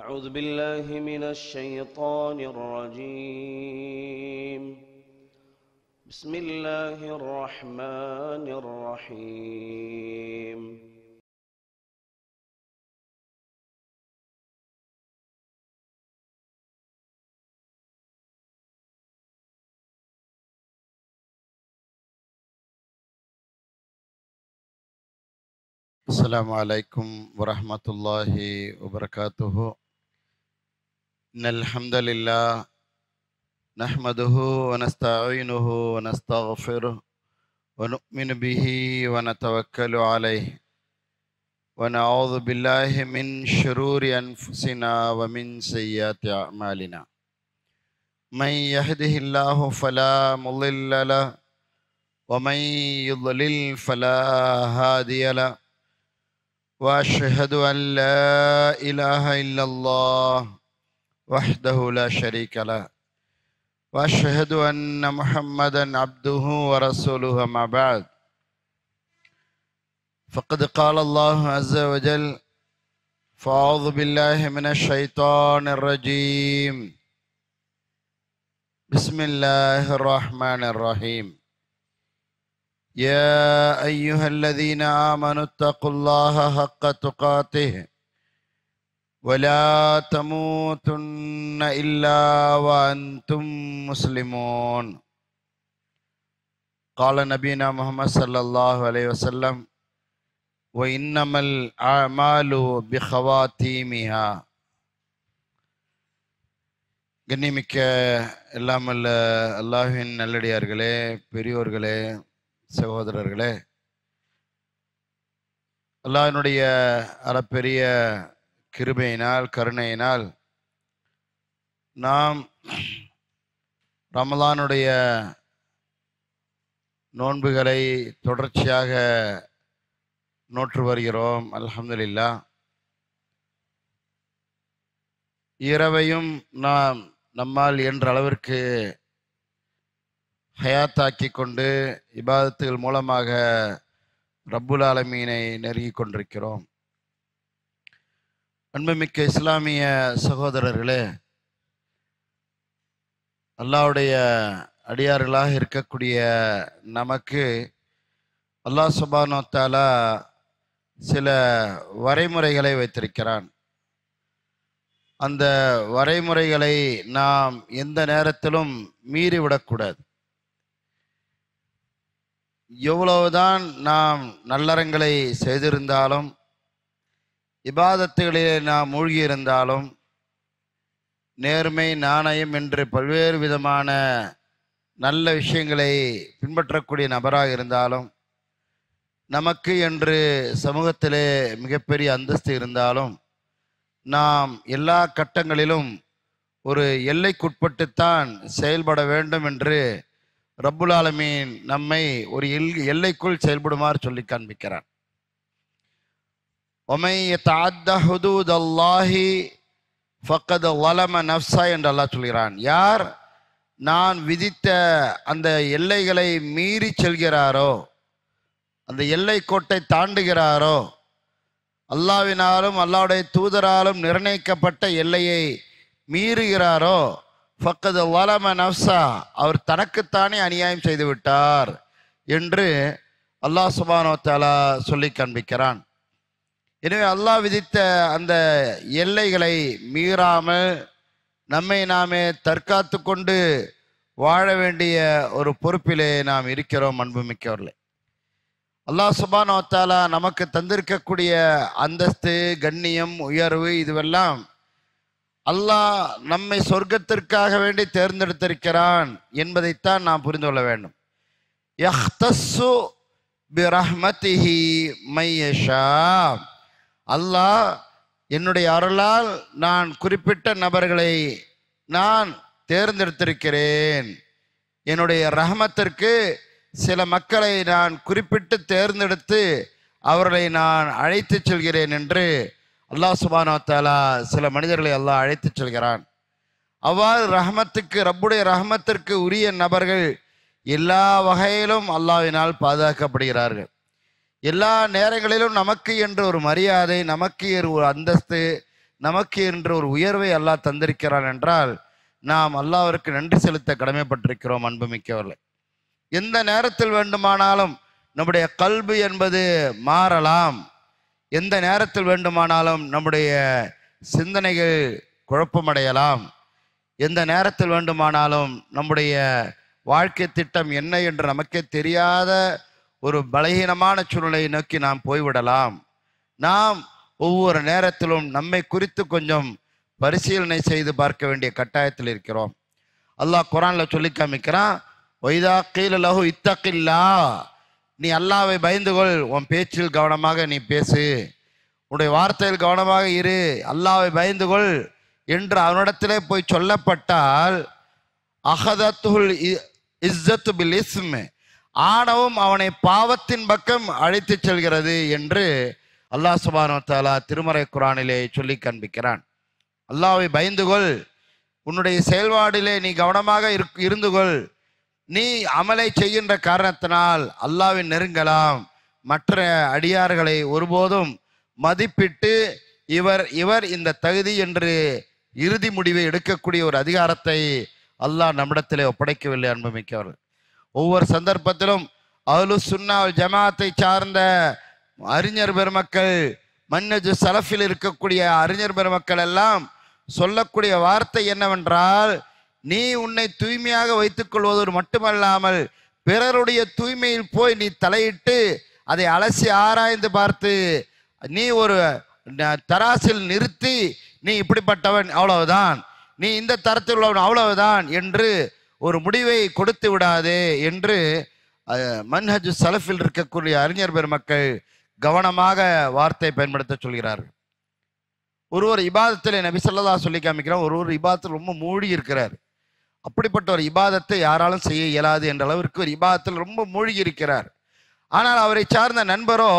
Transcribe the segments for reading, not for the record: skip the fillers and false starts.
أعوذ بالله من الشيطان الرجيم. بسم الله الرحمن الرحيم. السلام عليكم ورحمة الله وبركاته. إن الحمد لله نحمده ونستعينه ونستغفره ونؤمن به ونتوكل عليه ونعوذ بالله من شرور أنفسنا ومن سيئات أعمالنا. من يهده الله فلا مضل له ومن يضلل فلا هادي له وأشهد أن لا إله إلا الله وحده لا شريك له وأشهد أن محمدا عبده ورسوله. أما بعد فقد قال الله عز وجل: فأعوذ بالله من الشيطان الرجيم. بسم الله الرحمن الرحيم. يا أيها الذين آمنوا اتقوا الله حق تقاته ولا تموتن إلا وأنتم مسلمون. قال نبينا محمد صلى الله عليه وسلم: وإنما الأعمال بخواتيمها. கண்ணிமிக்க எல்லாமல்ல அல்லாஹ்வின் நல்லடியார்களே, பெரியோர்களே, சகோதரர்களே, அல்லாஹ்வினுடைய அளப்பெரிய கிருபையினால் கருணையினால் நாம் ரமலானுடைய நோன்புகளை தொடர்ச்சியாக நோற்று வருகிறோம். அல்ஹம்துலில்லாஹ். இரவையும் நாம் நம்மால் என்ற அளவிற்கு ஹயாத்தாக்கி கொண்டு இபாதத்துகள் மூலமாக ரப்புல் ஆலமீனை நெருங்கி கொண்டிருக்கிறோம். அன்புமிக்க இஸ்லாமிய சகோதரர்களே, அல்லாஹ்வுடைய அடியார்களாக இருக்கக்கூடிய நமக்கு அல்லாஹ் சுப்ஹானஹு வ தஆலா சில வரைமுறைகளை வைத்திருக்கிறான். அந்த வரைமுறைகளை நாம் எந்த நேரத்திலும் மீறிவிடக்கூடாது. எவ்வளவுதான் நாம் நல்லறங்களை செய்திருந்தாலும், இபாதத்துகளிலே நாம் மூழ்கியிருந்தாலும், நேர்மை நாணயம் என்று பல்வேறு விதமான நல்ல விஷயங்களை பின்பற்றக்கூடிய நபராக இருந்தாலும், நமக்கு என்று சமூகத்திலே மிகப்பெரிய அந்தஸ்து இருந்தாலும், நாம் எல்லா கட்டங்களிலும் ஒரு எல்லைக்குட்பட்டுத்தான் செயல்பட வேண்டும் என்று ரப்புல் ஆலமீன் நம்மை ஒரு எல்லைக்குள் செயல்படுமாறு சொல்லி காண்பிக்கிறான். ஒமை யதஅத்த ஹுதூதல்லாஹி ஃபக்கத் ஸலம நஃப்ஸா என்று அல்லாஹ் சொல்கிறான். யார் நான் விதித்த அந்த எல்லைகளை மீறி செல்கிறாரோ, அந்த எல்லை கோட்டை தாண்டுகிறாரோ, அல்லாஹ்வினாலும் அல்லாஹ்வுடைய தூதராலும் நிர்ணயிக்கப்பட்ட எல்லையை மீறுகிறாரோ, ஃபக்கத் ஸலம நஃப்ஸா, அவர் தனக்குத்தானே அநியாயம் செய்து விட்டார் என்று அல்லாஹ் சுப்ஹானஹு வ தஆலா சொல்லி காண்பிக்கிறான். எனவே அல்லாஹ் விதித்த அந்த எல்லைகளை மீறாமல் நம்மை நாமே தற்காத்து கொண்டு வாழ வேண்டிய ஒரு பொறுப்பிலே நாம் இருக்கிறோம். அன்புமிக்கவர்களே, அல்லாஹ் சுப்ஹானஹு வ தஆலா நமக்கு தந்திருக்கக்கூடிய அந்தஸ்து, கண்ணியம், உயர்வு, இதுவெல்லாம் அல்லாஹ் நம்மை சொர்க்கத்திற்காக வேண்டி தேர்ந்தெடுத்திருக்கிறான் என்பதைத்தான் நாம் புரிந்து கொள்ள வேண்டும். யஹ்தஸ்ஸு பிரஹ்மதிஹி மை யஷா. அல்லாஹ் என்னுடைய அருளால் நான் குறிப்பிட்ட நபர்களை நான் தேர்ந்தெடுத்திருக்கிறேன். என்னுடைய ரஹமத்திற்கு சில மக்களை நான் குறிப்பிட்டு தேர்ந்தெடுத்து அவர்களை நான் அழைத்து செல்கிறேன் என்று அல்லாஹ் சுப்ஹானஹு வ தஆலா சில மனிதர்களை அல்லாஹ் அழைத்து செல்கிறான். அவ்வாறு ரஹமத்துக்கு, ரப்புடைய ரஹமத்திற்கு உரிய நபர்கள் எல்லா வகையிலும் அல்லாஹ்வினால் பாதுகாக்கப்படுகிறார்கள். எல்லா நேரங்களிலும் நமக்கு என்று ஒரு மரியாதை, நமக்கு ஒரு அந்தஸ்து, நமக்கு என்ற ஒரு உயர்வை அல்லாஹ் தந்திருக்கிறான் என்றால் நாம் அல்லாஹ்விற்கு நன்றி செலுத்த கடமைப்பட்டிருக்கிறோம். அன்புமிக்கவர்களே, எந்த நேரத்தில் வேண்டுமானாலும் நம்முடைய கல்பு என்பது மாறலாம். எந்த நேரத்தில் வேண்டுமானாலும் நம்முடைய சிந்தனைகள் குழப்பமடையலாம். எந்த நேரத்தில் வேண்டுமானாலும் நம்முடைய வாழ்க்கை திட்டம் என்ன என்று நமக்கே தெரியாத ஒரு பலகீனமான சூழ்நிலையை நோக்கி நாம் போய்விடலாம். நாம் ஒவ்வொரு நேரத்திலும் நம்மை குறித்து கொஞ்சம் பரிசீலனை செய்து பார்க்க வேண்டிய கட்டாயத்தில் இருக்கிறோம். அல்லாஹ் குர்ஆன்ல சொல்லி காமிக்கிறான், ஒய்தா கீல லஹு இத்தகில்லா, நீ அல்லாஹ்வை பயந்துகொள், உன் பேச்சில் கவனமாக நீ பேசு, உன்னுடைய வார்த்தையில் கவனமாக இரு, அல்லாஹ்வை பயந்துகொள் என்று அவனிடத்திலே போய் சொல்லப்பட்டால் அஹதத்துல் இஸ்ஸத்து பில் இஸ்ம், ஆணவம் அவனை பாவத்தின் பக்கம் அழைத்து செல்கிறது என்று அல்லாஹ் சுப்ஹானஹு வ தஆலா திருமறை குர்ஆனிலே சொல்லி காண்பிக்கிறான். அல்லாஹ்வை பயந்துகொள், உன்னுடைய செயல்பாடிலே நீ கவனமாக இருந்துகொள், நீ அமலை செய்கின்ற காரணத்தினால் அல்லாஹ்வை நெருங்கலாம். மற்ற அடியார்களை ஒருபோதும் மதிப்பிட்டு இவர் இந்த தகுதி என்று இறுதி முடிவை எடுக்கக்கூடிய ஒரு அதிகாரத்தை அல்லாஹ் நம்மிடத்திலே ஒப்படைக்கவில்லை. அன்புமிக்கவர்கள், ஒவ்வொரு சந்தர்ப்பத்திலும் அஹ்லுஸ் சுன்னா வல் ஜமாஅத்தை சார்ந்த அறிஞர் பெருமக்கள், மன்னஜு சலஃபில் இருக்கக்கூடிய அறிஞர் பெருமக்கள் எல்லாம் சொல்லக்கூடிய வார்த்தை என்னவென்றால், நீ உன்னை தூய்மையாக வைத்துக் கொள்வதோடு மட்டுமல்லாமல் பிறருடைய தூய்மையில் போய் நீ தலையிட்டு அதை அலசி ஆராய்ந்து பார்த்து நீ ஒரு தராசில் நிறுத்தி நீ இப்படிப்பட்டவன் அவ்வளவுதான், நீ இந்த தரத்தில் உள்ளவன் அவ்வளவுதான் என்று ஒரு முடிவை கொடுத்து விடாதே என்று மன்ஹஜு சலஃபில் இருக்கக்கூடிய அறிஞர் பெருமக்கள் கவனமாக வார்த்தை பயன்படுத்த சொல்கிறார்கள். ஒருவர் இபாதத்தில் நபி ஸல்லல்லாஹு அலைஹி சொல்லி காமிக்கிறார், ஒருவர் இபாதத்தில் ரொம்ப மூழ்கி இருக்கிறார். அப்படிப்பட்ட ஒரு இபாதத்தை யாராலும் செய்ய இயலாது என்ற அளவிற்கு ஒரு இபாதத்தில் ரொம்ப மூழ்கி இருக்கிறார். ஆனால் அவரை சார்ந்த நண்பரோ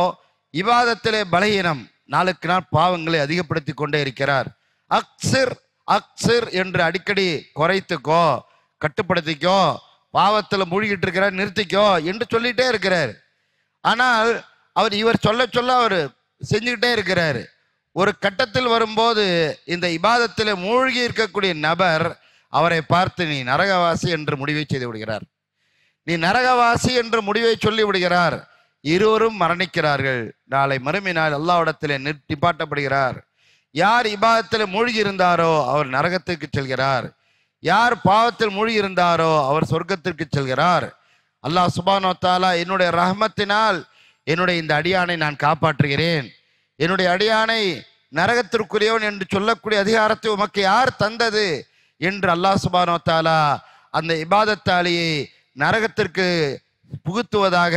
இபாதத்திலே பலகீனம், நாளுக்கு நாள் பாவங்களை அதிகப்படுத்தி கொண்டே இருக்கிறார். அக்ஸிர் அக்ஸிர் என்று அடிக்கடி குறைத்துக்கோ, கட்டுப்படுத்திக்கோ, பாவத்தில் மூழ்கிட்டு இருக்கிறார், நிறுத்திக்கோ என்று சொல்லிட்டே இருக்கிறார். ஆனால் இவர் சொல்ல சொல்ல அவர் செஞ்சுக்கிட்டே இருக்கிறார். ஒரு கட்டத்தில் வரும்போது இந்த இபாதத்தில் மூழ்கி இருக்கக்கூடிய நபர் அவரை பார்த்து நீ நரகவாசி என்று முடிவை செய்து விடுகிறார். நீ நரகவாசி என்று முடிவை சொல்லி விடுகிறார். இருவரும் மரணிக்கிறார்கள். நாளை மறுமை நாள் அல்லாஹ்விடத்திலே நிப்பாட்டப்படுகிறார். யார் இபாதத்தில் மூழ்கி இருந்தாரோ அவர் நரகத்திற்கு செல்கிறார், யார் பாவத்தில் மூழ்கி இருந்தாரோ அவர் சொர்க்கத்திற்கு செல்கிறார். அல்லாஹ் சுப்ஹானஹு வ தஆலா என்னுடைய ரஹ்மத்தினால் என்னுடைய இந்த அடியானை நான் காப்பாற்றுகிறேன், என்னுடைய அடியானை நரகத்திற்குரியவன் என்று சொல்லக்கூடிய அதிகாரத்தை உமக்கு யார் தந்தது என்று அல்லாஹ் சுப்ஹானஹு வ தஆலா அந்த இபாதத்தாலியை நரகத்திற்கு புகுத்துவதாக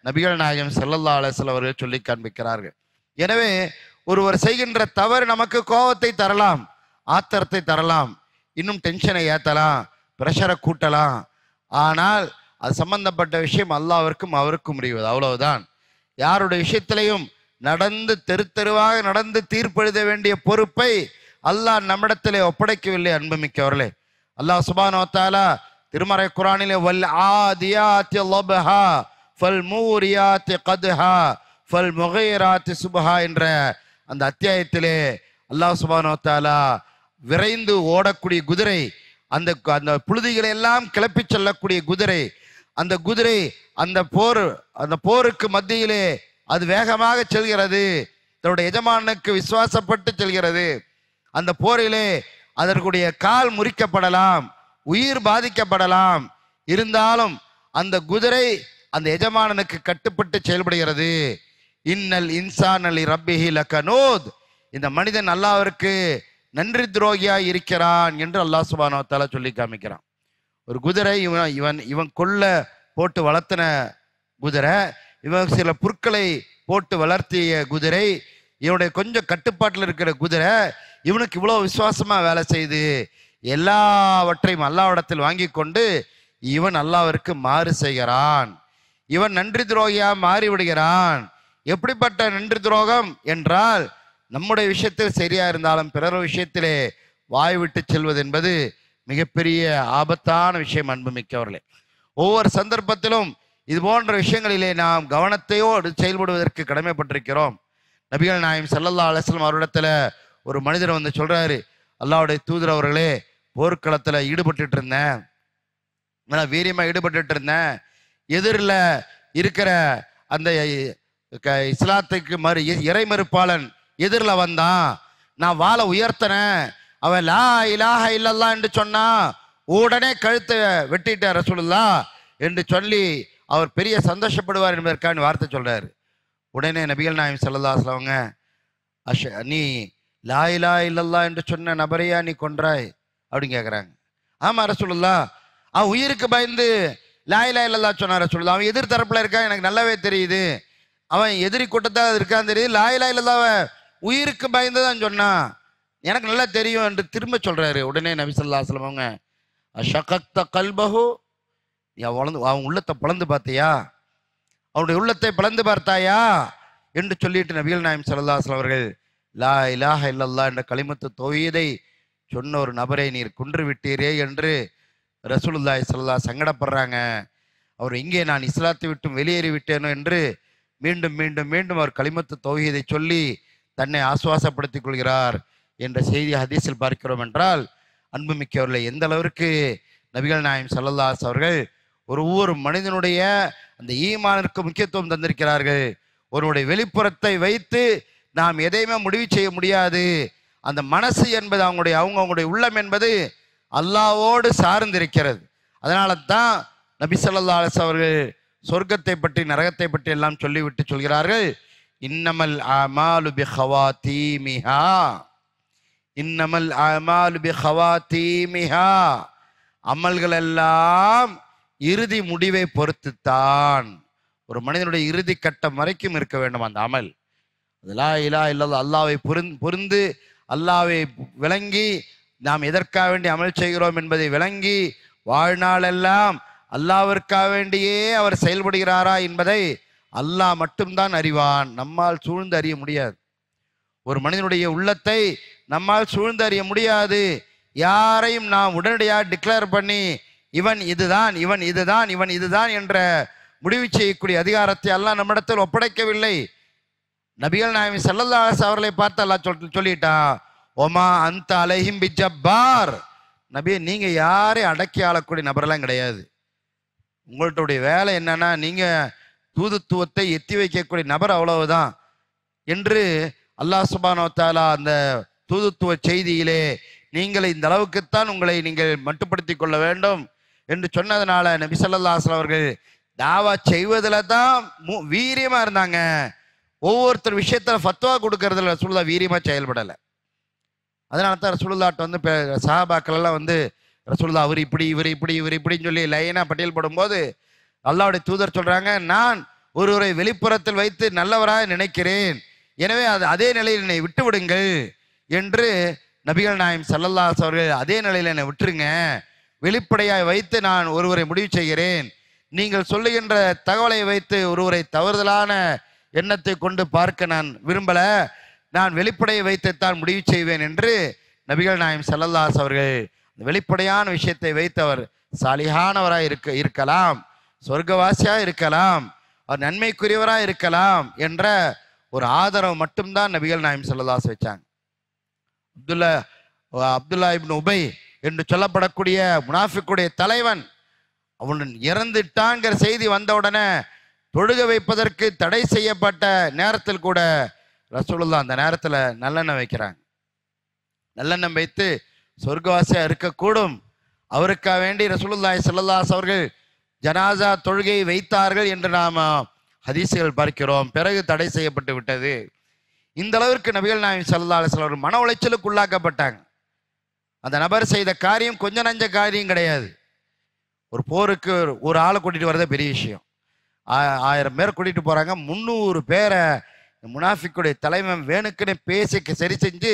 நபிகள் நாயகம் ஸல்லல்லாஹு அலைஹி வஸல்லம் அவர்கள் சொல்லி காண்பிக்கிறார்கள். எனவே ஒருவர் செய்கின்ற தவறு நமக்கு கோபத்தை தரலாம், ஆத்திரத்தை தரலாம், இன்னும் டென்ஷனை ஏற்றலாம், பிரஷரை கூட்டலாம். ஆனால் அது சம்பந்தப்பட்ட விஷயம் அல்லாஹ்விற்கும் அவருக்கும் முடிவது, அவ்வளவுதான். யாருடைய விஷயத்திலையும் நடந்து தெருவாக நடந்து தீர்ப்பெழுத வேண்டிய பொறுப்பை அல்லாஹ் நம்மிடத்திலே ஒப்படைக்கவில்லை. அன்புமிக்கவர்களே, அல்லாஹ் சுப்ஹானஹு வ தஆலா திருமறை குர்ஆனிலே வல் ஆதியாத்தி லப்ஹா ஃபல் மூரியாத்தி கத்ஹா ஃபல் முகைராத்தி சுப்ஹா என்ற அந்த அத்தியாயத்திலே அல்லாஹ் சுப்ஹானஹு வ தஆலா விரைந்து ஓடக்கூடிய குதிரை, அந்த புழுதிகளை எல்லாம் கிளப்பி செல்லக்கூடிய குதிரை, அந்த குதிரை அந்த போருக்கு மத்தியிலே அது வேகமாக செல்கிறது, தன்னுடைய எஜமானுக்கு விசுவாசப்பட்டு செல்கிறது. அந்த போரிலே அதற்குடைய கால் முறிக்கப்படலாம், உயிர் பாதிக்கப்படலாம், இருந்தாலும் அந்த குதிரை அந்த எஜமானனுக்கு கட்டுப்பட்டு செயல்படுகிறது. இன்னல் இன்சான் அலி ரப்பிஹி லகனூத், இந்த மனிதன் அல்லாஹ்விற்கு நன்றி துரோகியாய் இருக்கிறான் என்று அல்லாஹ் சுப்ஹானஹு வ தஆலா சொல்லி காமிக்கிறான். ஒரு குதிரை இவன் கொல்ல போட்டு வளர்த்தின குதிரை, இவன் சில புற்களை போட்டு வளர்த்திய குதிரை, இவனுடைய கொஞ்சம் கட்டுப்பாட்டில் இருக்கிற குதிரை இவனுக்கு இவ்வளோ விசுவாசமா வேலை செய்து எல்லாவற்றையும் அல்லாஹ்விடத்தில் வாங்கி கொண்டு இவன் அல்லாஹ்விற்கு மாறு செய்கிறான், இவன் நன்றி துரோகியா மாறிவிடுகிறான். எப்படிப்பட்ட நன்றி துரோகம் என்றால், நம்முடைய விஷயத்தில் சரியா இருந்தாலும் பிறர் விஷயத்திலே வாய் விட்டு செல்வது என்பது மிகப்பெரிய ஆபத்தான விஷயம். அன்புமிக்கவர்களே, ஒவ்வொரு சந்தர்ப்பத்திலும் இது போன்ற விஷயங்களிலே நாம் கவனத்தையோடு செயல்படுவதற்கு கடமைப்பட்டிருக்கிறோம். நபிகள் நாயகம் ஸல்லல்லாஹு அலைஹி வஸல்லம் அவரிடத்துல ஒரு மனிதர் வந்து சொல்றாரு, அல்லாஹ்வுடைய தூதர் அவர்களே, போர்க்களத்துல ஈடுபட்டுட்டு இருந்தேன், நான் வீரியமா ஈடுபட்டுட்டு இருந்தேன், எதிரில் இருக்கிற அந்த இஸ்லாத்துக்கு இறை மறுப்பாளன் எதிரில் வந்தான், நான் வாளை உயர்த்தினேன், அவன் லா இலாஹ இல்லல்லாஹ் என்று சொன்னா உடனே கழுத்தை வெட்டிட்ட ரசூலுல்லாஹ் என்று சொல்லி அவர் பெரிய சந்தோஷப்படுவார் என்பதற்கான வார்த்தை சொல்றாரு. உடனே நபிகள் நாயகம் ஸல்லல்லாஹு அலைஹி வஸல்லம், நீ லா இலாஹ இல்லல்லாஹ் என்று சொன்ன நபரையா நீ கொன்றாய் அப்படின்னு கேட்குறாங்க. ஆமா ரசூலுல்லாஹ், அவன் உயிருக்கு பயந்து லா இலாஹ இல்லல்லாஹ் சொன்னான் ரசூலுல்லாஹ், அவன் எதிர் தரப்புல இருக்கான், எனக்கு நல்லாவே தெரியுது, அவன் எதிரி கூட்டத்தான் இருக்கான்னு தெரியுது, லா இலாஹ இல்லல்லாஹ் உயிருக்கு பயந்து தான் சொன்னான், எனக்கு நல்லா தெரியும் என்று திரும்ப சொல்றாரு. உடனே நபி ஸல்லல்லாஹு அலைஹி வஸல்லம் அவங்க, அஷகக்த கல்பஹு, அவன் உள்ளத்தை பிளந்து பார்த்தியா, அவனுடைய உள்ளத்தை பிளந்து பார்த்தாயா என்று சொல்லிட்டு நபிகள் நாயகம் ஸல்லல்லாஹு அலைஹி வஸல்லம் அவர்கள் லா இலாஹ இல்லல்லாஹ் என்ற கலிமத்து தௌஹீதை சொன்ன ஒரு நபரை நீர் கொன்று விட்டீரே என்று ரசூலுல்லாஹி ஸல்லல்லாஹு சங்கடப்படுறாங்க. அவர் இங்கே நான் இஸ்லாத்தை விட்டும் வெளியேறி விட்டேனோ என்று மீண்டும் மீண்டும் மீண்டும் அவர் கலிமத்து தௌஹீதை சொல்லி தன்னை ஆசுவாசப்படுத்திக் கொள்கிறார் என்ற செய்தி ஹதீஸில் பார்க்கிறோம். என்றால் அன்புமிக்கவர்களை, எந்த அளவிற்கு நபிகள் நாயகம் ஸல்லல்லாஹு அலைஹி அவர்கள் ஒவ்வொரு மனிதனுடைய அந்த ஈமானிற்கு முக்கியத்துவம் தந்திருக்கிறார்கள். ஒருவனுடைய வெளிப்புறத்தை வைத்து நாம் எதையுமே முடிவு செய்ய முடியாது. அந்த மனசு என்பது அவங்களுடைய உள்ளம் என்பது அல்லாஹ்வோடு சார்ந்திருக்கிறது. அதனால தான் நபி ஸல்லல்லாஹு அலைஹி அவர்கள் சொர்க்கத்தை பற்றி நரகத்தை பற்றி எல்லாம் சொல்லிவிட்டு சொல்கிறார்கள், இன்னமல் அமாலு பிஹவாதீமிஹா, இன்னமல் அமாலு பிஹவாதீமிஹா, அமல்கள் எல்லாம் இறுதி முடிவை பொறுத்துத்தான். ஒரு மனிதனுடைய இறுதி கட்டம் வரைக்கும் இருக்க வேண்டும் அந்த அமல். லா இலாஹ இல்லல்லாஹ் அல்லாஹ்வை புரிந்து அல்லாஹ்வை விளங்கி நாம் எதற்காக வேண்டி அமல் செய்கிறோம் என்பதை விளங்கி வாழ்நாளெல்லாம் அல்லாஹ்விற்காக வேண்டியே அவர் செயல்படுகிறாரா என்பதை அல்லாஹ் மட்டும்தான் அறிவான், நம்மால் சூழ்ந்து அறிய முடியாது. ஒரு மனிதனுடைய உள்ளத்தை நம்மால் சூழ்ந்து அறிய முடியாது. யாரையும் நாம் உடனடியாக டிக்ளேர் பண்ணி இவன் இதுதான் இவன் இதுதான் இவன் இதுதான் என்ற முடிவு செய்யக்கூடிய அதிகாரத்தை அல்லாஹ் நம்மிடத்தில் ஒப்படைக்கவில்லை. நபிகள் நாயகம் ஸல்லல்லாஹு அலைஹி அவர்களை பார்த்து அல்லாஹ் சொல்லிட்டான், ஒமா அந்த அலைஹிம் பிஜப்பார், நபியே நீங்க யாரையும் அடக்கி ஆளக்கூடிய நபரெல்லாம் கிடையாது. உங்களுடைய வேலை என்னன்னா நீங்க தூதுத்துவத்தை எத்தி வைக்கக்கூடிய நபர், அவ்வளவுதான் என்று அல்லாஹ் சுப்ஹானஹு வ தஆலா அந்த தூதுத்துவ செய்தியிலே நீங்கள் இந்த அளவுக்குத்தான் உங்களை நீங்கள் மட்டுப்படுத்தி கொள்ள வேண்டும் என்று சொன்னதுனால நபி ஸல்லல்லாஹு அலைஹி அவர்கள் தாவா செய்வதில் தான் வீரியமா இருந்தாங்க. ஒவ்வொருத்தர் விஷயத்துல ஃபத்வா கொடுக்கறதுல ரசூலுல்லாஹ் வீரியமா செயல்படலை. அதனால தான் ரசூலுல்லாஹ்ட்ட வந்து சஹாபாக்கள் எல்லாம் வந்து ரசூலுல்லாஹ் அவர் இப்படி இவர் இப்படி இவர் இப்படின்னு சொல்லி லைனா பட்டியல் போடும்போது அல்லாஹ்வுடைய தூதர் சொல்றாங்க, நான் ஒருவரை வெளிப்புறத்தில் வைத்து நல்லவராக நினைக்கிறேன், எனவே அதே நிலையில் என்னை விட்டு விடுங்கள் என்று நபிகள் நாயகம் ஸல்லல்லாஹு அலைஹி அவர்கள் அதே நிலையில் என்னை விட்டுருங்க, வெளிப்படையாய் வைத்து நான் ஒருவரை முடிவு செய்கிறேன், நீங்கள் சொல்லுகின்ற தகவலை வைத்து ஒருவரை தவறுதலான எண்ணத்தை கொண்டு பார்க்க நான் விரும்பல, நான் வெளிப்படையை வைத்துத்தான் முடிவு செய்வேன் என்று நபிகள் நாயகம் ஸல்லல்லாஹு அலைஹி அவர்கள் வெளிப்படையான விஷயத்தை வைத்து அவர் சாலிஹானவராய் இருக்கலாம், சொர்க்கவாசியாக இருக்கலாம், அவர் நன்மைக்குரியவராக இருக்கலாம் என்ற ஒரு ஆதரவு மட்டும்தான் நபிகள் நாயகம் ஸல்லல்லாஹு அலைஹி வச்சாங்க. அப்துல்லா இப்னு உபை என்று சொல்லப்படக்கூடிய முனாஃபிக்குடைய தலைவன், அவன் இறந்துட்டான்கிற செய்தி வந்தவுடனே தொழுக வைப்பதற்கு தடை செய்யப்பட்ட நேரத்தில் கூட ரசூலுல்லாஹ் அந்த நேரத்தில் நல்லெண்ணெய் வைக்கிறாங்க. நல்லெண்ணெய் வைத்து சொர்க்கவாசியா இருக்கக்கூடும், அவருக்காக வேண்டி ரசூலுல்லாஹி ஸல்லல்லாஹு அலைஹி அவர்கள் ஜனாசா தொழுகை வைத்தார்கள் என்று நாம் ஹதீஸுகள் பார்க்கிறோம். பிறகு தடை செய்யப்பட்டு விட்டது. இந்த அளவிற்கு நபிகள் நாயகம் ஸல்லல்லாஹு அலைஹி வஸல்லம் மன உளைச்சலுக்கு உள்ளாக்கப்பட்டாங்க. அந்த நபர் செய்த காரியம் கொஞ்சம் நஞ்ச காரியம் கிடையாது. ஒரு போருக்கு ஒரு ஆளை கூட்டிட்டு வரதே பெரிய விஷயம். 1000 பேர் கூட்டிட்டு போறாங்க. 300 பேரை முனாஃபிக்குடைய தலைவன் வேணுக்குன்னு பேசி சரி செஞ்சு,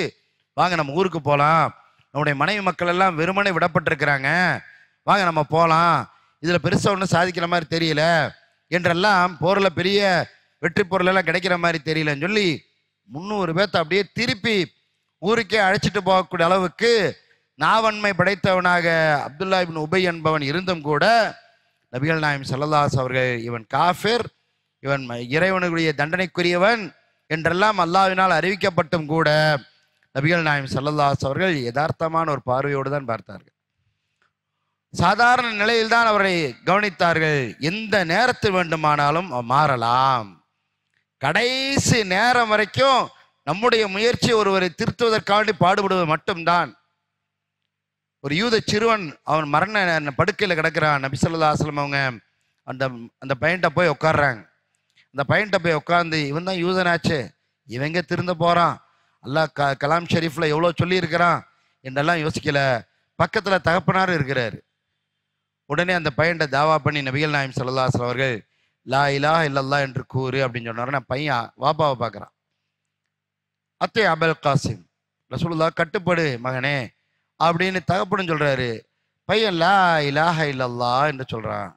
வாங்க நம்ம ஊருக்கு போகலாம், நம்முடைய மனைவி மக்கள் எல்லாம் வெறுமனே விடப்பட்டிருக்கிறாங்க, வாங்க நம்ம போகலாம், இதில் பெருசாக ஒன்றும் சாதிக்கிற மாதிரி தெரியல என்றெல்லாம், போரில் பெரிய வெற்றி பொருளெல்லாம் கிடைக்கிற மாதிரி தெரியலன்னு சொல்லி 300 பேர்த்த அப்படியே திருப்பி ஊருக்கே அழைச்சிட்டு போகக்கூடிய அளவுக்கு நாவன்மை படைத்தவனாக அப்துல்லா இப்னு உபை என்பவன் இருந்தும் கூட நபிகள் நாயகம் ஸல்லல்லாஹு அலைஹி அவர்கள் இவன் காஃபிர், இவன் இறைவனுடைய தண்டனைக்குரியவன் என்றெல்லாம் அல்லாஹ்வினால் அறிவிக்கப்பட்டும் கூட நபிகள் நாயகம் ஸல்லல்லாஹு அலைஹி அவர்கள் யதார்த்தமான ஒரு பார்வையோடு தான் பார்த்தார்கள். சாதாரண நிலையில் தான் அவரை கவனித்தார்கள். எந்த நேரத்தில் வேண்டுமானாலும் மாறலாம். கடைசி நேரம் வரைக்கும் நம்முடைய முயற்சி ஒருவரை திருத்துவதற்காண்டி பாடுபடுவது மட்டும்தான். ஒரு யூத சிறுவன் அவன் மரண படுக்கையில் கிடக்கிறான். நபி ஸல்லல்லாஹு அலைஹி வஸல்லம் அவங்க அந்த பையன்கிட்ட போய் உட்காடுறாங்க. அந்த பையன்கிட்ட போய் உட்காந்து, இவன் தான் யூதனாச்சு, இவங்க திருந்த போறான், அல்லாஹ் கலாம் ஷெரீஃப்ல எவ்வளோ சொல்லியிருக்கிறான் என்றெல்லாம் யோசிக்கல. பக்கத்துல தகப்பனார் இருக்கிறாரு. உடனே அந்த பையன்கிட்ட தாவா பண்ணி நபிகள் நாயகம் ஸல்லல்லாஹு அலைஹி அவர்கள் லா இலாஹ இல்லல்லாஹ் என்று கூறு அப்படின்னு சொன்னார். நான் பையன் வாப்பாவை பார்க்குறான். அத்தே அபுல் காசிம், ரசூலுல்லாஹ் கட்டுப்படு மகனே அப்படின்னு தகப்பன்னு சொல்றாரு. பையன் லா இலாஹ இல்லல்லாஹ் என்று சொல்றான்.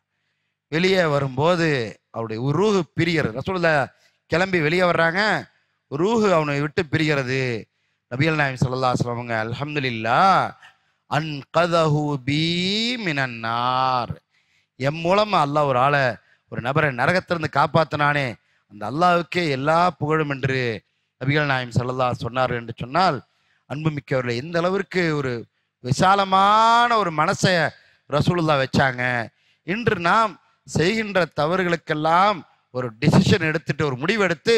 வெளியே வரும்போது அவருடைய ரூஹு பிரிகிறது. ரசூலுல்லாஹ் கிளம்பி வெளியே வர்றாங்க. ரூஹு அவனை விட்டு பிரிகிறது. நபிகள் நாயகம் ஸல்லல்லாஹு அலைஹி வஸல்லம் அல்ஹம்துலில்லாஹ் அன்கதஹு பீ மினன் நார், என் மூலமா அல்லாஹ் ஒரு ஆளை, ஒரு நபரை நரகத்திலிருந்து காப்பாத்தினானே, அந்த அல்லாஹ்வுக்கே எல்லா புகழும் என்று நபிகள் நாயகம் ஸல்லல்லாஹு அலைஹி சொன்னார் என்று சொன்னால், அன்புமிக்கவர்களை எந்த அளவிற்கு ஒரு விசாலமான ஒரு மனசை ரசூலுல்லாஹ் வச்சாங்க. இன்று நாம் செய்கின்ற தவறுகளுக்கெல்லாம் ஒரு டிசிஷன் எடுத்துட்டு, ஒரு முடிவு எடுத்து,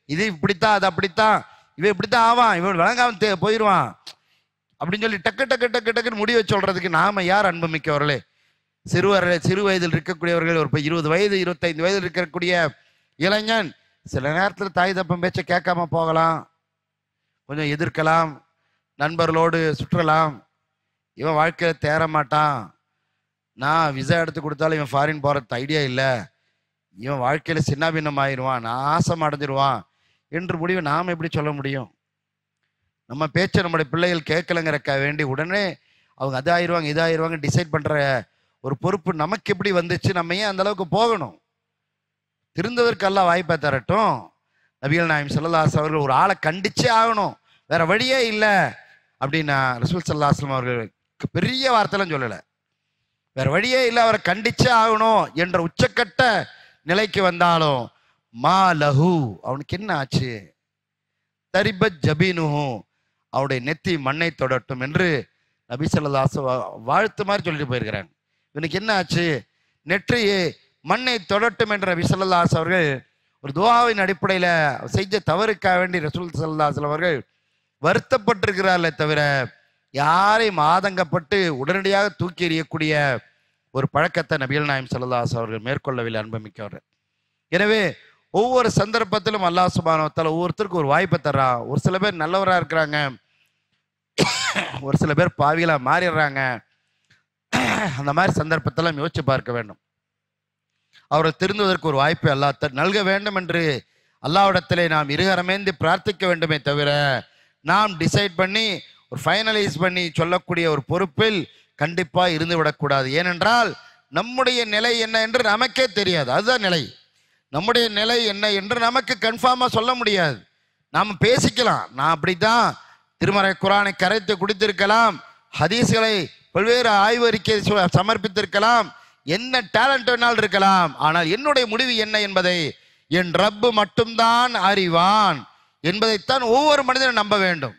இது இப்படித்தான், அது அப்படித்தான், இவன் இப்படித்தான் ஆவான், இவன் விளங்காம போயிடுவான் அப்படின்னு சொல்லி டக்கு டக்கு டக்கு டக்குன்னு முடிவை சொல்றதுக்கு நாம யார்? அன்புமிக்கவர்களே, சிறு வயதில் இருக்கக்கூடியவர்கள், ஒரு 20 வயது 25 வயதில் இருக்கக்கூடிய இளைஞன் சில நேரத்தில் தாய் தப்பம் பேச்சை கேட்காம போகலாம், கொஞ்சம் எதிர்க்கலாம், நண்பர்களோடு சுற்றலாம். இவன் வாழ்க்கையில தேற மாட்டான், நான் விசா எடுத்து கொடுத்தாலும் இவன் ஃபாரின் போறது ஐடியா இல்லை, இவன் வாழ்க்கையில சின்னாபின்னம் ஆயிடுவான், நாசம் அடைஞ்சிருவான் என்று முடிவை நாம் எப்படி சொல்ல முடியும்? நம்ம பேச்சை நம்முடைய பிள்ளைகள் கேட்கலங்கிறக்க வேண்டி உடனே அவங்க அதாயிருவாங்க இதாயிருவாங்க டிசைட் பண்ற ஒரு பொறுப்பு நமக்கு எப்படி வந்துச்சு? நம்ம ஏன் அந்த அளவுக்கு போகணும்? திருந்ததற்கு எல்லாம் வாய்ப்பை தரட்டும். நபிகள் நாயகம் ஸல்லல்லாஹு அலைஹி அவர்கள் ஒரு ஆளை கண்டிச்சே ஆகணும், வேற வழியே இல்லை அப்படின்னா ரசூல் ஸல்லல்லாஹு அலைஹி அவர்கள் பெரிய வார்த்தைலாம் சொல்லலை. வேற வழியே இல்லை, அவரை கண்டிச்சே ஆகணும் என்ற உச்சக்கட்ட நிலைக்கு வந்தாலும் மா லஹு, அவனுக்கு என்ன ஆச்சு? தரிபத் ஜபீனுஹு, அவருடைய நெத்தி மண்ணை தொடட்டும் என்று நபி ஸல்லல்லாஹு அலைஹி வாழ்த்து மாதிரி சொல்லிட்டு போயிருக்கிறாங்க. இவனுக்கு என்ன ஆச்சு? நெற்றியே மண்ணை தொடட்டும் என்ற நபி ஸல்லல்லாஹு அலைஹி அவர்கள் ஒரு துஆவின் அடிப்படையில் செஞ்ச தவறுக்காக வேண்டி ரசூல் ஸல்லல்லாஹு அலைஹி அவர்கள் வருத்தப்பட்டிருக்கிறார்களே தவிர யாரையும் ஆதங்கப்பட்டு உடனடியாக தூக்கி எறியக்கூடிய ஒரு பழக்கத்தை நபிகள் நாயகம் ஸல்லல்லாஹு அலைஹி அவர்கள் மேற்கொள்ளவில்லை. அன்புமிக்கவர். எனவே ஒவ்வொரு சந்தர்ப்பத்திலும் அல்லாஹ் சுப்ஹானஹு வ தஆலா ஒவ்வொருத்தருக்கும் ஒரு வாய்ப்பை தர்றா. ஒரு சில பேர் நல்லவராக இருக்கிறாங்க, ஒரு சில பேர் பாவிகளாக மாறிடுறாங்க. அந்த மாதிரி சந்தர்ப்பத்தெல்லாம் யோசிச்சு பார்க்க வேண்டும். அவரை திருந்துவதற்கு ஒரு வாய்ப்பை அல்லாஹ் நல்க வேண்டும் என்று அல்லாஹ்விடத்திலே நாம் இருகரமேந்தி பிரார்த்திக்க வேண்டுமே தவிர, நாம் டிசைட் பண்ணி ஒரு ஃபைனலைஸ் பண்ணி சொல்லக்கூடிய ஒரு பொறுப்பில் கண்டிப்பாக இருந்து விடக்கூடாது. ஏனென்றால் நம்முடைய நிலை என்ன என்று நமக்கே தெரியாது. அதுதான் நிலை. நம்முடைய நிலை என்ன என்று நமக்கு கன்ஃபார்மாக சொல்ல முடியாது. நாம் பேசிக்கலாம், நான் அப்படித்தான் திருமறை குர்ஆனை கரைத்து குடித்திருக்கலாம், ஹதீஸ்களை பல்வேறு ஆய்வு அறிக்கை சமர்ப்பித்திருக்கலாம், என்ன டேலண்ட் வேணாலும் இருக்கலாம். ஆனால் என்னுடைய முடிவு என்ன என்பதை என் ரப்பு மட்டும்தான் அறிவான் என்பதைத்தான் ஒவ்வொரு மனிதனும் நம்ப வேண்டும்.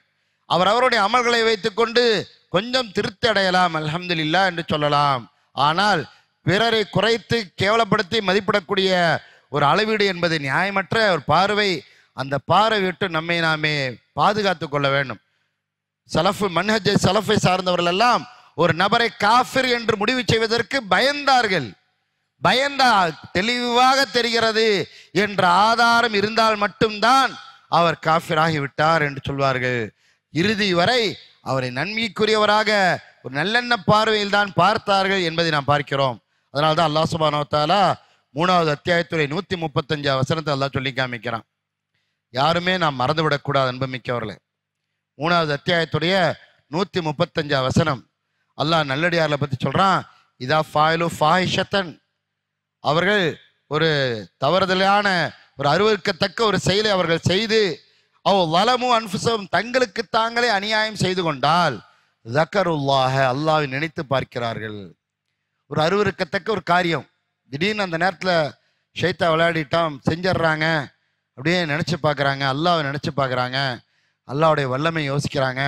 அவர் அவருடைய அமல்களை வைத்துக்கொண்டு கொஞ்சம் திருப்தி அடையலாம், அல்ஹம்துலில்லாஹ் என்று சொல்லலாம். ஆனால் பிறரை குறைத்து கேவலப்படுத்தி மதிப்பிடக்கூடிய ஒரு அளவீடு என்பது நியாயமற்ற ஒரு பார்வை. அந்த பார்வை விட்டு நம்மை நாமே பாதுகாத்து கொள்ள வேண்டும். சலஃபு மன்ஹஜ் சலஃபை சார்ந்தவர்கள் எல்லாம் ஒரு நபரை காஃபிர் என்று முடிவு செய்வதற்கு பயந்தார்கள். தெளிவாக தெரிகிறது என்ற ஆதாரம் இருந்தால் மட்டும்தான் அவர் காஃபிராகி விட்டார் என்று சொல்வார்கள். இறுதி வரை அவரை நன்மைக்குரியவராக ஒரு நல்லெண்ண பார்வையில் தான் பார்த்தார்கள் என்பதை நாம் பார்க்கிறோம். அதனால தான் அல்லாஹ் சுப்ஹானஹு வ தஆலா 3வது அத்தியாயத்துடைய 135 வசனத்தை அல்லாஹ் சொல்லி காமிக்கிறான். யாருமே நாம் மறந்துவிடக்கூடாது அன்புமிக்கவர்களே. 3வது அத்தியாயத்துடைய 135 வசனம் அல்லாஹ் நல்லடியார்களை பற்றி சொல்றான். இதா ஃபாயிலு ஃபாஹிஷத்தன், அவர்கள் ஒரு தவறுதலான ஒரு அருவருக்கத்தக்க ஒரு செயலை அவர்கள் செய்து வலமு அன்ஃபுஸஹும், தங்களுக்கு தாங்களே அநியாயம் செய்து கொண்டால் ஸக்கருல்லாஹ, அல்லாஹ்வை நினைத்து பார்க்கிறார்கள். ஒரு அருவருக்கத்தக்க ஒரு காரியம் திடீர்னு அந்த நேரத்தில் ஷைத்தா விளையாடிட்டான் செஞ்சிடுறாங்க, அப்படியே நினச்சி பார்க்குறாங்க, அல்லாஹ்வை நினச்சி பார்க்குறாங்க. அல்லாஹ்வுடைய வல்லமை யோசிக்கிறாங்க,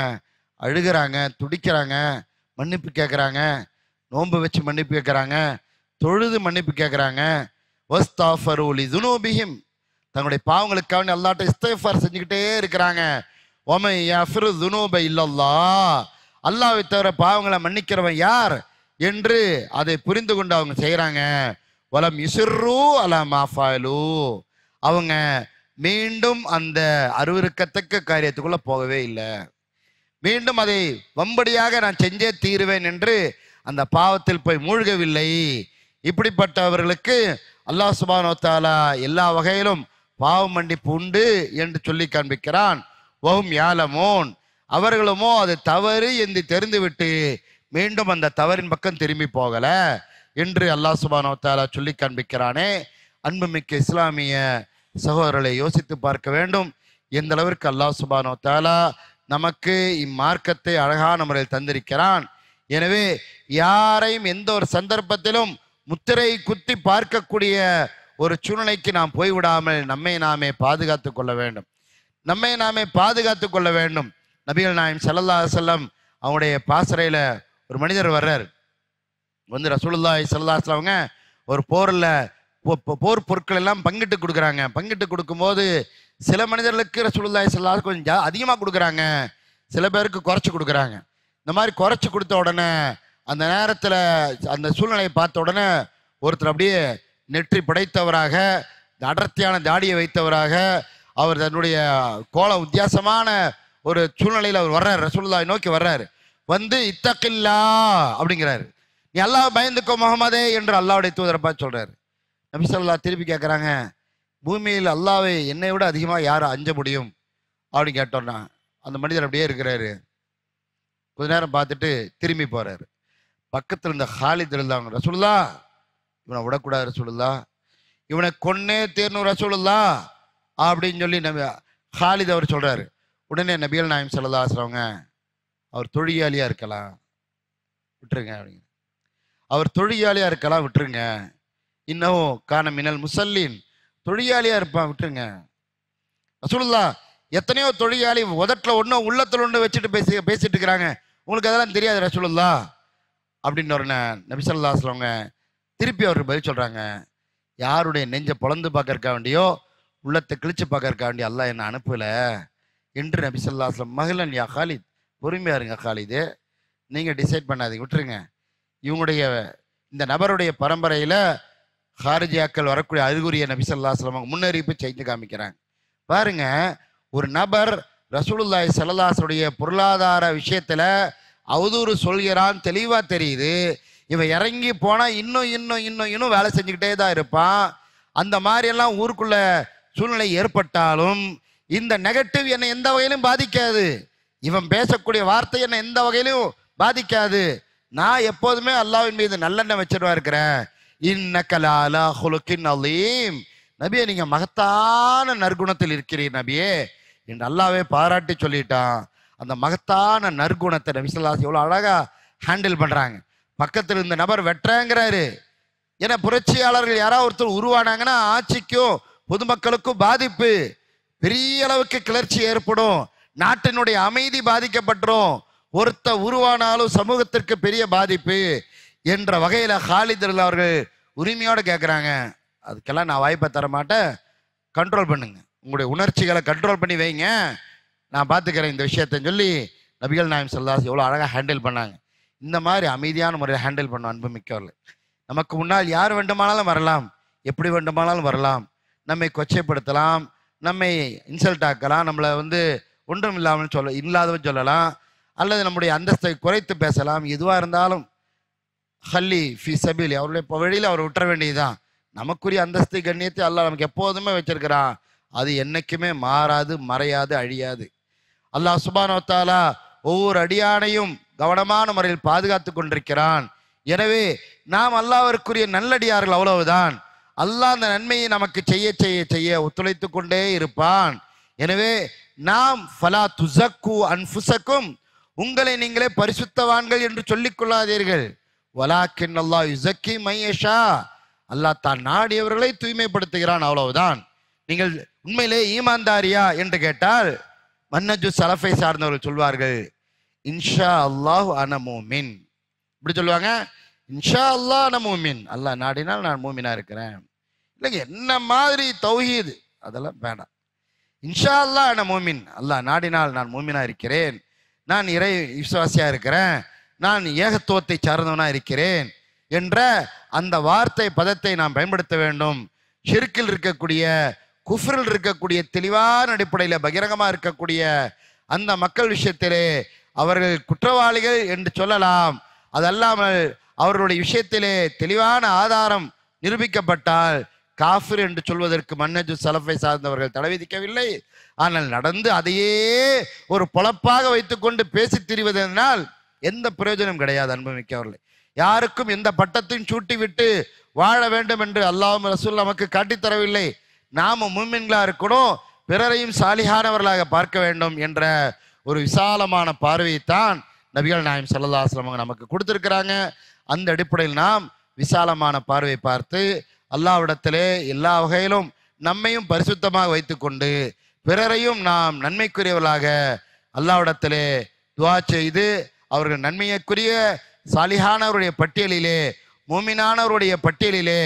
அழுகிறாங்க, துடிக்கிறாங்க, மன்னிப்பு கேட்குறாங்க, நோன்பு வச்சு மன்னிப்பு கேட்குறாங்க, தொழுது மன்னிப்பு கேட்குறாங்க. வஸ்தாஃபரு லிதுனூபிஹிம், தங்களுடைய பாவங்களுக்காக அல்லாஹ்ட்ட இஸ்திக்ஃபார் செஞ்சுக்கிட்டே இருக்கிறாங்க. வமை யஃபிரு துனூப இல்லல்லாஹ், அல்லாஹ்வை தவிர பாவங்களை மன்னிக்கிறவன் யார் என்று அதை புரிந்து கொண்டு அவங்க செய்கிறாங்க. வலம் யுசிர்ரு அலா மா ஃபஅலு, அவங்க மீண்டும் அந்த அருவருக்கத்தக்க காரியத்துக்குள்ள போகவே இல்லை. மீண்டும் அதை வம்படியாக நான் செஞ்சே தீருவேன் என்று அந்த பாவத்தில் போய் மூழ்கவில்லை. இப்படிப்பட்டவர்களுக்கு அல்லாஹ் சுப்ஹானஹு வ தஆலா எல்லா வகையிலும் பாவ மன்னிப்பு உண்டு என்று சொல்லி காண்பிக்கிறான். வஹும் யாலமூன், அவர்களுமோ அது தவறு என்று தெரிந்துவிட்டு மீண்டும் அந்த தவறின் பக்கம் திரும்பி போகல என்று அல்லாஹ் சுப்ஹானஹு வ தஆலா சொல்லி காண்பிக்கிறானே. அன்புமிக்க இஸ்லாமிய சகோதரர்களை யோசித்து பார்க்க வேண்டும். எந்த அளவிற்கு அல்லாஹ் சுப்ஹானஹு வ தஆலா நமக்கு இம்மார்க்கத்தை அழகான முறையில் தந்திருக்கிறான். எனவே யாரையும் எந்த ஒரு சந்தர்ப்பத்திலும் முத்திரை குத்தி பார்க்கக்கூடிய ஒரு சூழ்நிலைக்கு நாம் போய்விடாமல் நம்மை நாமே பாதுகாத்து கொள்ள வேண்டும். நம்மை நாமே பாதுகாத்து கொள்ள வேண்டும். நபிகள் நாயகம் ஸல்லல்லாஹு அலைஹி வஸல்லம் அவங்களுடைய பாசறையில ஒரு மனிதர் வர்றார். வந்து ரசூலுல்லாஹி ஸல்லல்லாஹு அலைஹி வஸல்லம் அவங்க ஒரு போர் பொருட்கள் எல்லாம் பங்கிட்டு கொடுக்குறாங்க. பங்கிட்டு கொடுக்கும்போது சில மனிதர்களுக்கு ரசூலுல்லாஹி ஸல்லல்லாஹு அலைஹி வஸல்லம் கொஞ்சம் அதிகமாக கொடுக்குறாங்க, சில பேருக்கு குறைச்சி கொடுக்குறாங்க. இந்த மாதிரி குறைச்சி கொடுத்த உடனே அந்த நேரத்தில் அந்த சூழ்நிலையை பார்த்த உடனே ஒருத்தர் அப்படியே நெற்றி படைத்தவராக, அடர்த்தியான தாடியை வைத்தவராக, அவர் தன்னுடைய வித்தியாசமான ஒரு சூழ்நிலையில் அவர் வர்றார், ரசூலுல்லாஹை நோக்கி வர்றாரு. வந்து இத்தகில்லா அப்படிங்கிறாரு, நீ அல்லாஹ் பயந்துக்கோ முஹம்மதே என்று அல்லாஹ்வுடைய தூதரை பார்த்து சொல்றாரு. நபி ஸல்லல்லாஹு திருப்பி கேட்குறாங்க, பூமியில் அல்லாஹ்வை என்னை விட அதிகமாக யார் அஞ்ச முடியும் அப்படின்னு கேட்டோன்னா அந்த மனிதர் அப்படியே இருக்கிறாரு. கொஞ்ச நேரம் பார்த்துட்டு திரும்பி போறாரு. பக்கத்தில் இருந்த ஹாலித் இருந்தாங்க, ரசூலுல்லாஹ் இவனை விடக்கூடாது ரசூலுல்லாஹ், இவனை கொன்னே தீரணும் ரசூலுல்லாஹ் அப்படின்னு சொல்லி ஹாலித் அவர் சொல்றாரு. உடனே நபிகள் நாயகம் ஸல்லல்லாஹு அலைஹி வஸல்லம் அவர் தொழிலாளியா இருக்கலாம் விட்டுருங்க அப்படிங்க, அவர் தொழிலாளியா இருக்கலாம் விட்டுருங்க, இன்னும் கான மினல் முசல்லின், தொழிலாளியா இருப்பான் விட்டுருங்க. ரசூலுல்லாஹ் எத்தனையோ தொழிலாளி உதட்டில் ஒன்று உள்ளத்தில் ஒன்று வச்சுட்டு பேசிட்டு இருக்கிறாங்க, உங்களுக்கு அதெல்லாம் தெரியாது ரசூலுல்லாஹ் அப்படின்னு உடனே நபி ஸல்லல்லாஹு அலைஹி வஸல்லம் திருப்பி அவருக்கு பதில் சொல்றாங்க, யாருடைய நெஞ்சை பொளந்து பார்க்கறக்கா வேண்டியோ உள்ளத்தை கிழிச்சு பார்க்கறக்கா வேண்டிய அல்லாஹ் என்ன அனுப்பல என்று நபி ஸல்லல்லாஹு அலைஹி வஸல்லம் மகிழன் யா ஹாலித், பொறுமையா இருங்க ஹாலிது, நீங்க டிசைட் பண்ணாதீங்க விட்டுருங்க. இவங்களுடைய இந்த நபருடைய பரம்பரையில ஹாரிஜியாக்கள் வரக்கூடிய அறிகுறியை நபி ஸல்லல்லாஹு அலைஹி வஸல்லம் முன்னறிவிப்பு செய்து காமிக்கிறாங்க. பாருங்க, ஒரு நபர் ரசூலுல்லாஹி ஸல்லல்லாஹு அலைஹி வஸல்லம் பொருளாதார விஷயத்துல அவதூறு சொல்கிறான், தெளிவா தெரியுது. இவன் இறங்கி போனா இன்னும் இன்னும் இன்னும் இன்னும் வேலை செஞ்சுக்கிட்டே தான் இருப்பான். அந்த மாதிரி எல்லாம் ஊருக்குள்ள சூழ்நிலை ஏற்பட்டாலும் இந்த நெகட்டிவ் என்னை எந்த வகையிலும் பாதிக்காது, இவன் பேசக்கூடிய வார்த்தை என்னை எந்த வகையிலும் பாதிக்காது. நான் எப்போதுமே அல்லாஹ்வின் மீது நல்லெண்ணெய் வச்சிருவா இருக்கிறேன். இன்னக லஅலா ஹுலுகின் அலீம், நபியே நீங்க மகத்தான நற்குணத்தில் இருக்கிறீர் நபியே என்று அல்லாஹ்வே பாராட்டி சொல்லிட்டான். அந்த மகத்தான நற்குணத்தை நபி ஸல்லல்லாஹு அலைஹி வஸல்லம் எவ்வளோ அழகா ஹேண்டில் பண்றாங்க. பக்கத்தில் இருந்த நபர் வெட்டுறேங்கிறாரு. ஏன்னா புரட்சியாளர்கள் யாராவது ஒருத்தர் உருவானாங்கன்னா ஆட்சிக்கும் பொதுமக்களுக்கும் பாதிப்பு, பெரிய அளவுக்கு கிளர்ச்சி ஏற்படும், நாட்டினுடைய அமைதி பாதிக்கப்பட்டுரும், ஒருத்த உருவானாலும் சமூகத்திற்கு பெரிய பாதிப்பு என்ற வகையில ஹாலித் அவர்கள் உரிமையோடு கேட்குறாங்க, அதுக்கெல்லாம் நான் வாய்ப்பை தர மாட்டேன், கண்ட்ரோல் பண்ணுங்க, உங்களுடைய உணர்ச்சிகளை கண்ட்ரோல் பண்ணி வைங்க, நான் பார்த்துக்கிறேன் இந்த விஷயத்தைன்னு சொல்லி நபிகள் நாயகம் ஸல்லல்லாஹு அலைஹி வஸல்லம் எவ்வளோ அழகாக ஹேண்டில் பண்ணாங்க. இந்த மாதிரி அமைதியான முறையில் ஹேண்டில் பண்ண அன்புமிக்கவர்கள். நமக்கு முன்னால் யார் வேண்டுமானாலும் வரலாம், எப்படி வேண்டுமானாலும் வரலாம், நம்மை கொச்சைப்படுத்தலாம், நம்மை இன்சல்ட் ஆக்கலாம், நம்மளை ஒன்றும் இல்லாமல் இல்லாதவன் சொல்லலாம், அல்லது நம்முடைய அந்தஸ்தை குறைத்து பேசலாம். எதுவாக இருந்தாலும் ஹல்லி ஃபி சபீலி, அவருடைய வழியில் அவர் விட்டுற வேண்டியதுதான். நமக்குரிய அந்தஸ்து கண்ணியத்தை அல்லாஹ் நமக்கு எப்போதுமே வச்சிருக்கிறான், அது என்னைக்குமே மாறாது, மறையாது, அழியாது. அல்லாஹ் சுப்ஹானஹு வ தஆலா ஒவ்வொரு அடியானையும் கவனமான முறையில் பாதுகாத்து கொண்டிருக்கிறான். எனவே நாம் அல்லாஹ்விற்குரிய நல்லடியார்கள், அவ்வளவுதான். அல்லாஹ் அந்த நன்மையை நமக்கு செய்ய செய்ய செய்ய ஒத்துழைத்து கொண்டே இருப்பான். எனவே நாம் ஃபலா துஸக்கு அன்ஃபுஸக்கும், உங்களை நீங்களே பரிசுத்தவான்கள் என்று சொல்லிக் கொள்ளாதீர்கள், வலாக்கின் அல்லாஹ் யுஸக்கி மை யஷா, அல்லாஹ் தான் நாடியவர்களை தூய்மைப்படுத்துகிறான், அவ்வளவுதான். நீங்கள் உண்மையிலே ஈமான்தாரியா என்று கேட்டால் மன்னஜு சலஃபை சார்ந்தவர்கள் சொல்வார்கள், இன்ஷா அல்லாஹ் அன மூமின். இப்படி சொல்லுவாங்க, இன்ஷா அல்லாஹ் அன மூமின், அல்லாஹ் நாடினால் நான் மூமினா இருக்கிறேன். இல்லைங்க, என்ன மாதிரி தௌஹீது அதெல்லாம் வேண்டாம். இன்ஷா அல்லாஹ் அன மூமின், அல்லாஹ் நாடினால் நான் மூமினா இருக்கிறேன், நான் இறை விசுவாசியா இருக்கிறேன், நான் ஏகத்துவத்தை சார்ந்தவனா இருக்கிறேன் என்ற அந்த வார்த்தை பதத்தை நாம் பயன்படுத்த வேண்டும். ஷிர்கில் இருக்கக்கூடிய, குஃப்ரில் இருக்கக்கூடிய, தெளிவான அடிப்படையில் பகிரங்கமாக இருக்கக்கூடிய அந்த மக்கள் விஷயத்திலே அவர்கள் குற்றவாளிகள் என்று சொல்லலாம். அதல்லாமல் அவர்களுடைய விஷயத்திலே தெளிவான ஆதாரம் நிரூபிக்கப்பட்டால் காஃபிர் என்று சொல்வதற்கு மன்னஜு சலஃபை சார்ந்தவர்கள் தடை விதிக்கவில்லை. ஆனால் நடந்து அதையே ஒரு பொழப்பாக வைத்துக்கொண்டு பேசி திரிவதனால் எந்த பிரயோஜனம் கிடையாது. அன்புமிக்கவர்களே, யாருக்கும் எந்த பட்டத்தையும் சூட்டி விட்டு வாழ வேண்டும் என்று அல்லாஹ்வும் ரசூல் நமக்கு காட்டித்தரவில்லை. நாம மூமின்களா இருக்கணும், பிறரையும் சாலிஹானவர்களாக பார்க்க வேண்டும் என்ற ஒரு விசாலமான பார்வையைத்தான் நபிகள் நாயகம் ஸல்லல்லாஹு அலைஹி வஸல்லம் நமக்கு கொடுத்திருக்கிறாங்க. அந்த அடிப்படையில் நாம் விசாலமான பார்வை பார்த்து அல்லாஹ்விடத்திலே எல்லா வகையிலும் நம்மையும் பரிசுத்தமாக வைத்துக்கொண்டு பிறரையும் நாம் நன்மைக்குரியவர்களாக அல்லாஹ்விடத்திலே துஆ செய்து அவர்கள் நன்மைக்குரிய சாலிஹானவருடைய பட்டியலிலே, மூமினானவருடைய பட்டியலிலே,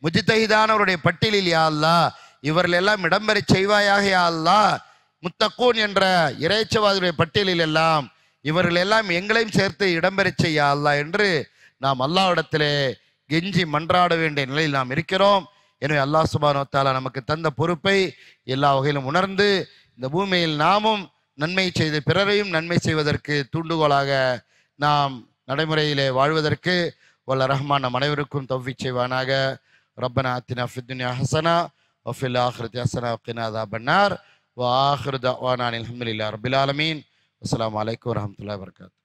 முஜ்தஹிதானவருடைய பட்டியலில் யா அல்லாஹ் இவர்கள் எல்லாம் இடம்பெற செய்வாயாக யா அல்லாஹ், முத்தக்கூன் என்ற இறைச்சவாதியுடைய பட்டியலில் எல்லாம் இவர்கள் எல்லாம் எங்களையும் சேர்த்து இடம்பெற செய்யா அல்லாஹ் என்று நாம் அல்லாஹ்விடத்திலே கெஞ்சி மன்றாட வேண்டிய நிலையில் நாம் இருக்கிறோம். எனவே அல்லாஹ் சுப்ஹானஹு வ தஆலா நமக்கு தந்த பொறுப்பை எல்லா வகையிலும் உணர்ந்து இந்த பூமியில் நாமும் நன்மை செய்து பிறரையும் நன்மை செய்வதற்கு தூண்டுகோலாக நாம் நடைமுறையிலே வாழ்வதற்கு வல்ல ரஹ்மான் நம் அனைவருக்கும் தௌஃபீக் செய்வானாக. ரப்பனா ஆத்தினா ஃபித் துன்யா ஹஸனா வ ஃபில் ஆখিরাতি ஹஸனா வ கினா அஸாபன்னார். வ ஆখিরு தஅவானா அல்ஹம்துலில்லாஹி ரப்பில் ஆலமீன். அஸ்ஸலாமு அலைக்கும் வரஹ்மத்துல்லாஹி வபரகாத்துஹு.